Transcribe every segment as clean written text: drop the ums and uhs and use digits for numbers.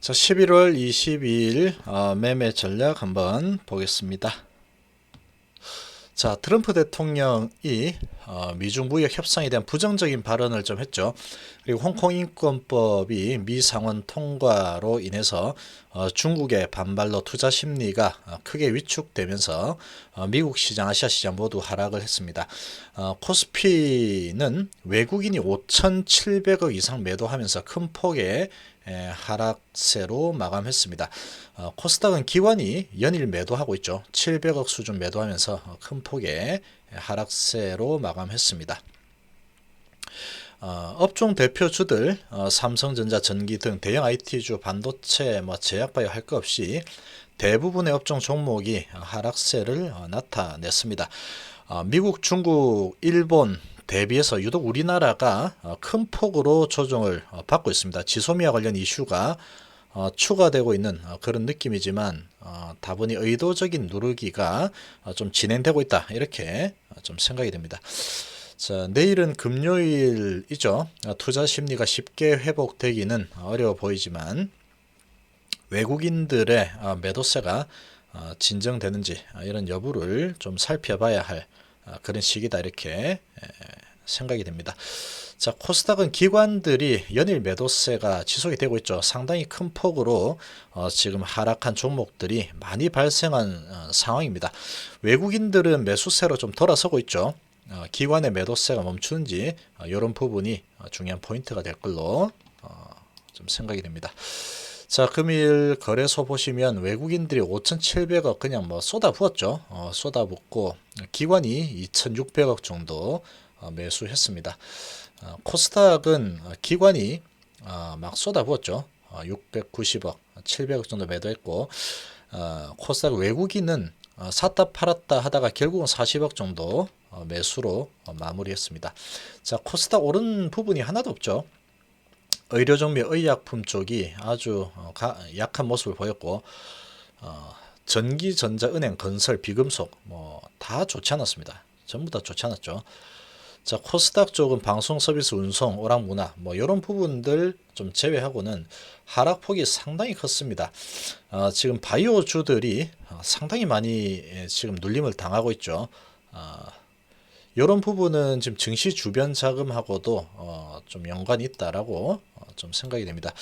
자, 11월 22일 매매 전략 한번 보겠습니다. 자, 트럼프 대통령이 미중 무역 협상에 대한 부정적인 발언을 좀 했죠. 그리고 홍콩 인권법이 미 상원 통과로 인해서 중국의 반발로 투자 심리가 크게 위축되면서 미국 시장, 아시아 시장 모두 하락을 했습니다. 코스피는 외국인이 5,700억 이상 매도하면서 큰 폭의 하락세로 마감했습니다. 코스닥은 기관이 연일 매도하고 있죠. 700억 수준 매도하면서 큰 폭의 하락세로 마감했습니다. 업종 대표주들 삼성전자, 전기 등 대형 IT주, 반도체, 제약바이오 할 것 없이 대부분의 업종 종목이 하락세를 나타냈습니다. 미국, 중국, 일본 대비해서 유독 우리나라가 큰 폭으로 조정을 받고 있습니다. 지소미아 관련 이슈가 추가되고 있는 그런 느낌이지만 다분히 의도적인 누르기가 좀 진행되고 있다, 이렇게 좀 생각이 됩니다. 자, 내일은 금요일이죠. 투자 심리가 쉽게 회복되기는 어려워 보이지만 외국인들의 매도세가 진정되는지 이런 여부를 좀 살펴봐야 할 그런 시기다, 이렇게 생각이 됩니다. 자, 코스닥은 기관들이 연일 매도세가 지속이 되고 있죠. 상당히 큰 폭으로 지금 하락한 종목들이 많이 발생한 상황입니다. 외국인들은 매수세로 좀 돌아서고 있죠. 기관의 매도세가 멈추는지 이런 부분이 중요한 포인트가 될 걸로 좀 생각이 됩니다. 자, 금일 거래소 보시면 외국인들이 5,700억 그냥 쏟아부었죠. 쏟아붓고 기관이 2,600억 정도 매수했습니다. 코스닥은 기관이 막 쏟아부었죠. 690억, 700억 정도 매도했고 코스닥 외국인은 샀다 팔았다 하다가 결국은 40억 정도 매수로 마무리했습니다. 자, 코스닥 오른 부분이 하나도 없죠. 의료정비, 의약품 쪽이 아주 약한 모습을 보였고 전기, 전자, 은행, 건설, 비금속 다 좋지 않았습니다. 전부 다 좋지 않았죠. 자, 코스닥 쪽은 방송 서비스, 운송, 오락문화 이런 부분들 좀 제외하고는 하락폭이 상당히 컸습니다. 지금 바이오주들이 상당히 많이 지금 눌림을 당하고 있죠. 이런 부분은 지금 증시 주변 자금하고도 좀 연관이 있다라고 좀 생각이 됩니다.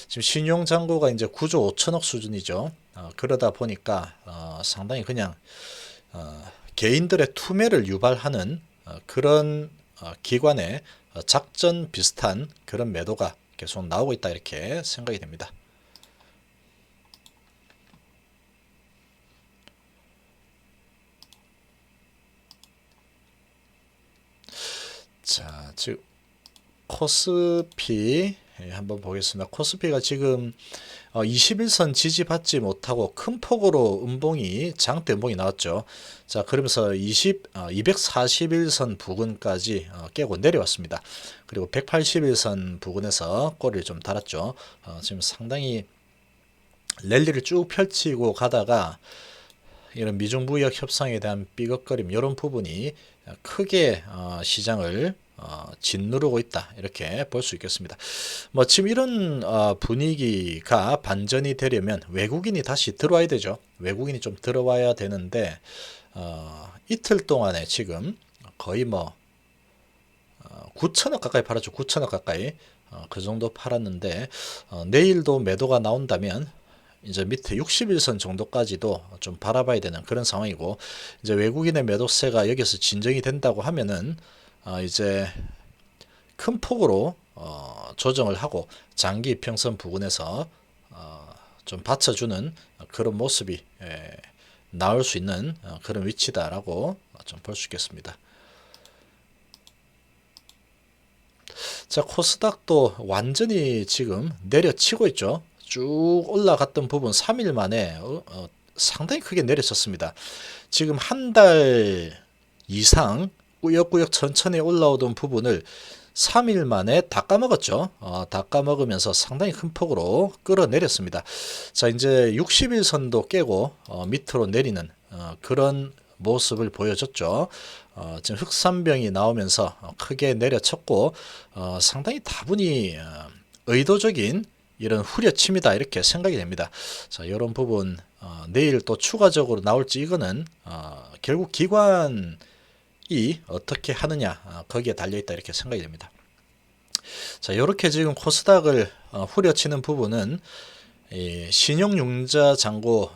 지금 신용 잔고가 이제 9조 5천억 수준이죠. 그러다 보니까 상당히 그냥 개인들의 투매를 유발하는 그런 기관의 작전 비슷한 그런 매도가 계속 나오고 있다, 이렇게 생각이 됩니다. 자, 지금 코스피 한번 보겠습니다. 코스피가 지금 21선 지지받지 못하고 큰 폭으로 장대 음봉이 나왔죠. 자, 그러면서 241선 부근까지 깨고 내려왔습니다. 그리고 181선 부근에서 꼬리를 좀 달았죠. 지금 상당히 랠리를 쭉 펼치고 가다가 이런 미중 무역 협상에 대한 삐걱거림, 이런 부분이 크게 시장을 짓누르고 있다, 이렇게 볼 수 있겠습니다. 지금 이런 분위기가 반전이 되려면 외국인이 다시 들어와야 되죠. 외국인이 좀 들어와야 되는데 이틀 동안에 지금 거의 9천억 가까이 팔았죠. 9천억 가까이 그 정도 팔았는데 내일도 매도가 나온다면 이제 밑에 61선 정도까지도 좀 바라봐야 되는 그런 상황이고, 이제 외국인의 매도세가 여기서 진정이 된다고 하면은 이제 큰 폭으로 조정을 하고 장기 이평선 부근에서 좀 받쳐주는 그런 모습이 나올 수 있는 그런 위치다라고 좀 볼 수 있겠습니다. 자, 코스닥도 완전히 지금 내려치고 있죠. 쭉 올라갔던 부분 3일 만에 상당히 크게 내려쳤습니다. 지금 한 달 이상 꾸역꾸역 천천히 올라오던 부분을 3일 만에 다 까먹었죠. 다 까먹으면서 상당히 큰 폭으로 끌어내렸습니다. 자, 이제 60일선도 깨고 밑으로 내리는 그런 모습을 보여줬죠. 지금 흑산병이 나오면서 크게 내려쳤고 상당히 다분히 의도적인 이런 후려침이다 이렇게 생각이 됩니다. 자, 이런 부분 내일 또 추가적으로 나올지 이거는 결국 기관이 어떻게 하느냐 거기에 달려있다 이렇게 생각이 됩니다. 자, 이렇게 지금 코스닥을 후려치는 부분은 이 신용융자 잔고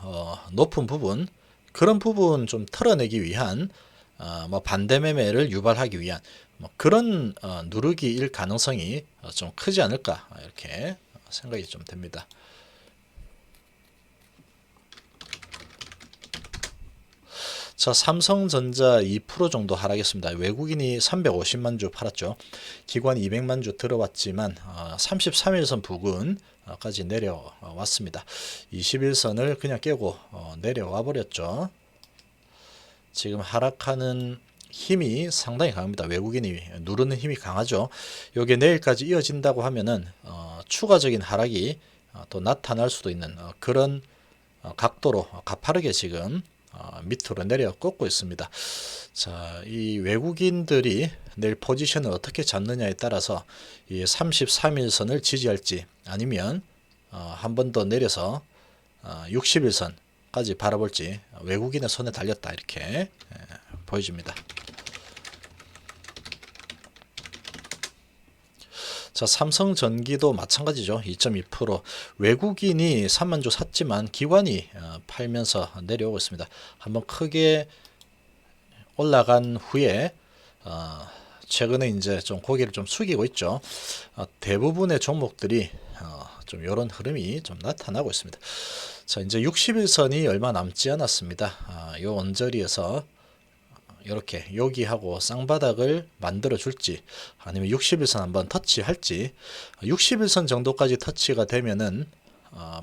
높은 부분, 그런 부분 좀 털어내기 위한 뭐 반대 매매를 유발하기 위한 뭐 그런 누르기일 가능성이 좀 크지 않을까 이렇게 생각이 좀 됩니다. 자, 삼성전자 2% 정도 하락했습니다. 외국인이 350만 주 팔았죠. 기관이 200만 주 들어왔지만 33일선 부근까지 내려왔습니다. 21선을 그냥 깨고 내려와 버렸죠. 지금 하락하는 힘이 상당히 강합니다. 외국인이 누르는 힘이 강하죠. 이게 내일까지 이어진다고 하면은 추가적인 하락이 또 나타날 수도 있는 그런 각도로 가파르게 지금 밑으로 내려 꺾고 있습니다. 자, 이 외국인들이 내일 포지션을 어떻게 잡느냐에 따라서 이 33일선을 지지할지 아니면 한 번 더 내려서 60일선까지 바라볼지 외국인의 손에 달렸다 이렇게 보여집니다. 자, 삼성전기도 마찬가지죠. 2.2% 외국인이 3만 주 샀지만 기관이 팔면서 내려오고 있습니다. 한번 크게 올라간 후에 최근에 이제 좀 고개를 좀 숙이고 있죠. 대부분의 종목들이 좀 이런 흐름이 좀 나타나고 있습니다. 자, 이제 60일선이 얼마 남지 않았습니다. 요 언저리에서 이렇게 여기하고 쌍바닥을 만들어 줄지 아니면 60일선 한번 터치할지 60일선 정도까지 터치가 되면은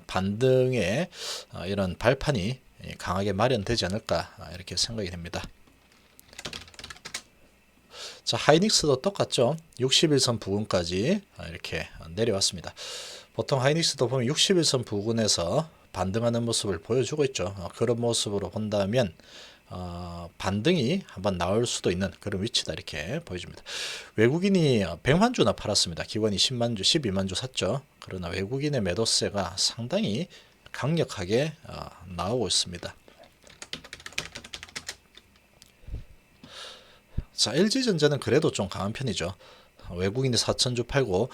반등의 이런 발판이 강하게 마련되지 않을까 이렇게 생각이 됩니다. 자, 하이닉스도 똑같죠. 60일선 부근까지 이렇게 내려왔습니다. 보통 하이닉스도 보면 60일선 부근에서 반등하는 모습을 보여주고 있죠. 그런 모습으로 본다면 반등이 한번 나올 수도 있는 그런 위치다 이렇게 보여줍니다. 외국인이 100만 주나 팔았습니다. 기관이 10만 주, 12만 주 샀죠. 그러나 외국인의 매도세가 상당히 강력하게 나오고 있습니다. 자, LG전자는 그래도 좀 강한 편이죠. 외국인이 4,000주 팔고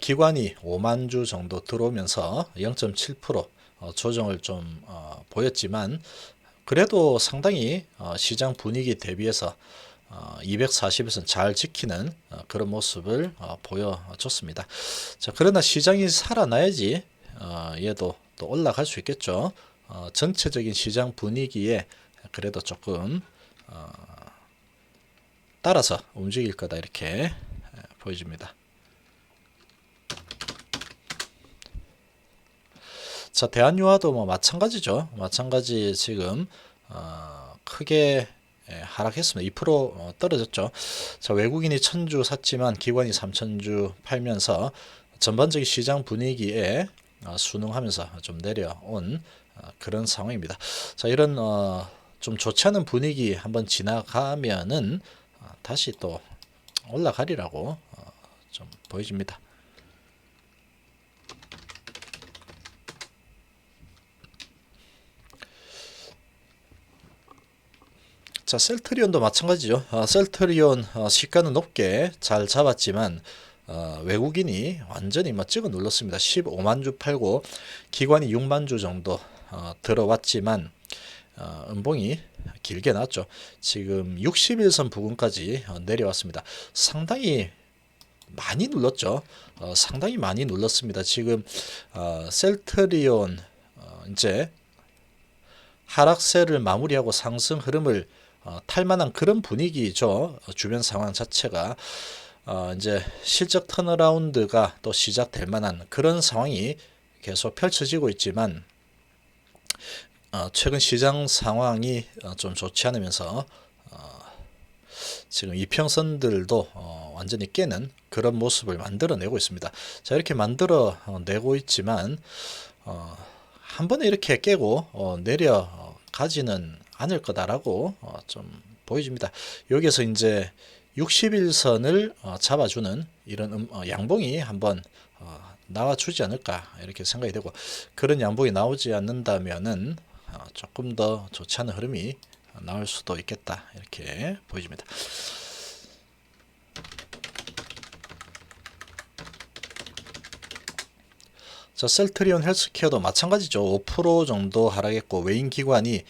기관이 5만 주 정도 들어오면서 0.7% 조정을 좀 보였지만 그래도 상당히 시장 분위기 대비해서 240에서 잘 지키는 그런 모습을 보여줬습니다. 자, 그러나 시장이 살아나야지 얘도 또 올라갈 수 있겠죠. 전체적인 시장 분위기에 그래도 조금 따라서 움직일 거다 이렇게 보여집니다. 자, 대한유화도 뭐 마찬가지죠. 마찬가지 지금 크게 하락했습니다. 2% 떨어졌죠. 자, 외국인이 1,000주 샀지만 기관이 3,000주 팔면서 전반적인 시장 분위기에 순응하면서 좀 내려온 그런 상황입니다. 자, 이런 좀 좋지 않은 분위기 한번 지나가면은 다시 또 올라가리라고 좀 보여집니다. 자, 셀트리온도 마찬가지죠. 셀트리온 시가는 높게 잘 잡았지만 외국인이 완전히 찍어 눌렀습니다. 15만 주 팔고 기관이 6만 주 정도 들어왔지만 음봉이 길게 나왔죠. 지금 60일선 부근까지 내려왔습니다. 상당히 많이 눌렀죠. 상당히 많이 눌렀습니다. 지금 셀트리온 이제 하락세를 마무리하고 상승 흐름을 탈만한 그런 분위기죠. 주변 상황 자체가 이제 실적 턴어라운드가 또 시작될 만한 그런 상황이 계속 펼쳐지고 있지만 최근 시장 상황이 좀 좋지 않으면서 지금 이평선들도 완전히 깨는 그런 모습을 만들어내고 있습니다. 자, 이렇게 만들어내고 있지만 한 번에 이렇게 깨고 내려가지는 않을 거다라고 좀 보여집니다. 여기서 이제 60일선을 잡아주는 이런 양봉이 한번 나와주지 않을까 이렇게 생각이 되고, 그런 양봉이 나오지 않는다면은 조금 더 좋지 않은 흐름이 나올 수도 있겠다 이렇게 보여집니다. 자, 셀트리온 헬스케어도 마찬가지죠. 5% 정도 하락했고 외인 기관이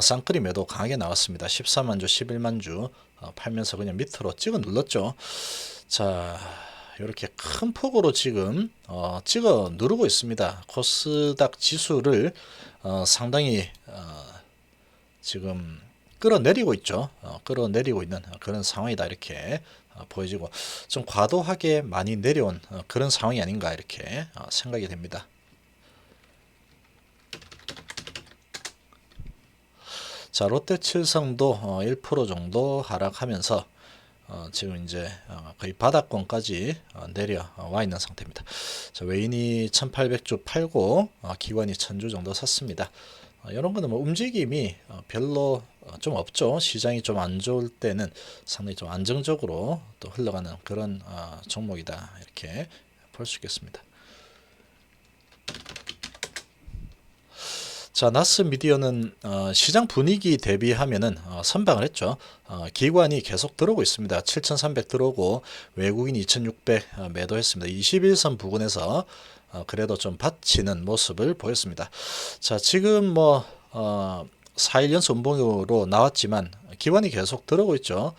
쌍끌이 매도 강하게 나왔습니다. 14만 주, 11만 주 팔면서 그냥 밑으로 찍어 눌렀죠. 자, 이렇게 큰 폭으로 지금 찍어 누르고 있습니다. 코스닥 지수를 상당히 지금 끌어내리고 있죠. 끌어내리고 있는 그런 상황이다 이렇게 보여지고, 좀 과도하게 많이 내려온 그런 상황이 아닌가 이렇게 생각이 됩니다. 자, 롯데칠성도 1% 정도 하락하면서 지금 이제 거의 바닥권까지 내려와 있는 상태입니다. 자, 외인이 1800주 팔고 기관이 1000주 정도 샀습니다. 이런 거는 뭐 움직임이 별로 좀 없죠. 시장이 좀 안 좋을 때는 상당히 좀 안정적으로 또 흘러가는 그런 종목이다 이렇게 볼 수 있겠습니다. 자, 나스 미디어는 시장 분위기 대비하면은 선방을 했죠. 기관이 계속 들어오고 있습니다. 7,300 들어오고 외국인 2,600 매도했습니다. 21선 부근에서 그래도 좀 받치는 모습을 보였습니다. 자, 지금 뭐 4일 연속 음봉으로 나왔지만 기관이 계속 들어오고 있죠.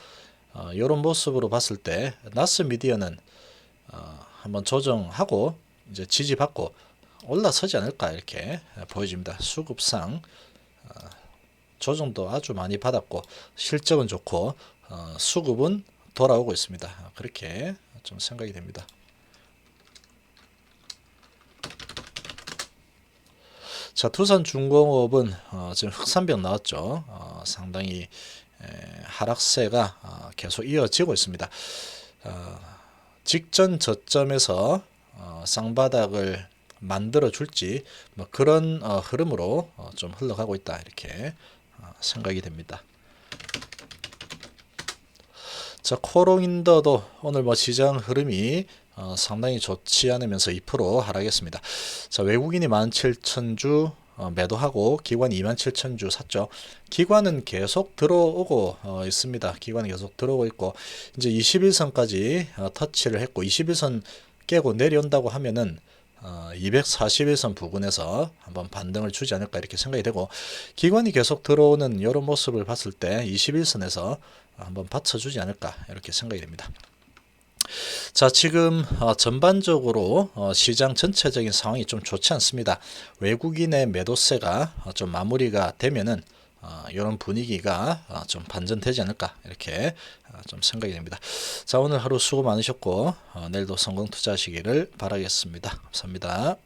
이런 모습으로 봤을 때 나스 미디어는 한번 조정하고 이제 지지받고 올라서지 않을까 이렇게 보여집니다. 수급상 조정도 아주 많이 받았고 실적은 좋고 수급은 돌아오고 있습니다. 그렇게 좀 생각이 됩니다. 자, 두산중공업은 지금 흑산병 나왔죠. 상당히 하락세가 계속 이어지고 있습니다. 직전 저점에서 쌍바닥을 만들어 줄지 뭐 그런 흐름으로 좀 흘러가고 있다 이렇게 생각이 됩니다. 자, 코롱인더도 오늘 뭐 시장 흐름이 상당히 좋지 않으면서 2% 하락했습니다. 자, 외국인이 17,000주 매도하고 기관이 27,000주 샀죠. 기관은 계속 들어오고 있습니다. 기관이 계속 들어오고 있고 이제 21선까지 터치를 했고 21선 깨고 내려온다고 하면은 241선 부근에서 한번 반등을 주지 않을까 이렇게 생각이 되고, 기관이 계속 들어오는 이런 모습을 봤을 때 21선에서 한번 받쳐주지 않을까 이렇게 생각이 됩니다. 자, 지금 전반적으로 시장 전체적인 상황이 좀 좋지 않습니다. 외국인의 매도세가 좀 마무리가 되면은 이런 분위기가 좀 반전되지 않을까 이렇게 좀 생각이 됩니다. 자, 오늘 하루 수고 많으셨고 내일도 성공 투자하시기를 바라겠습니다. 감사합니다.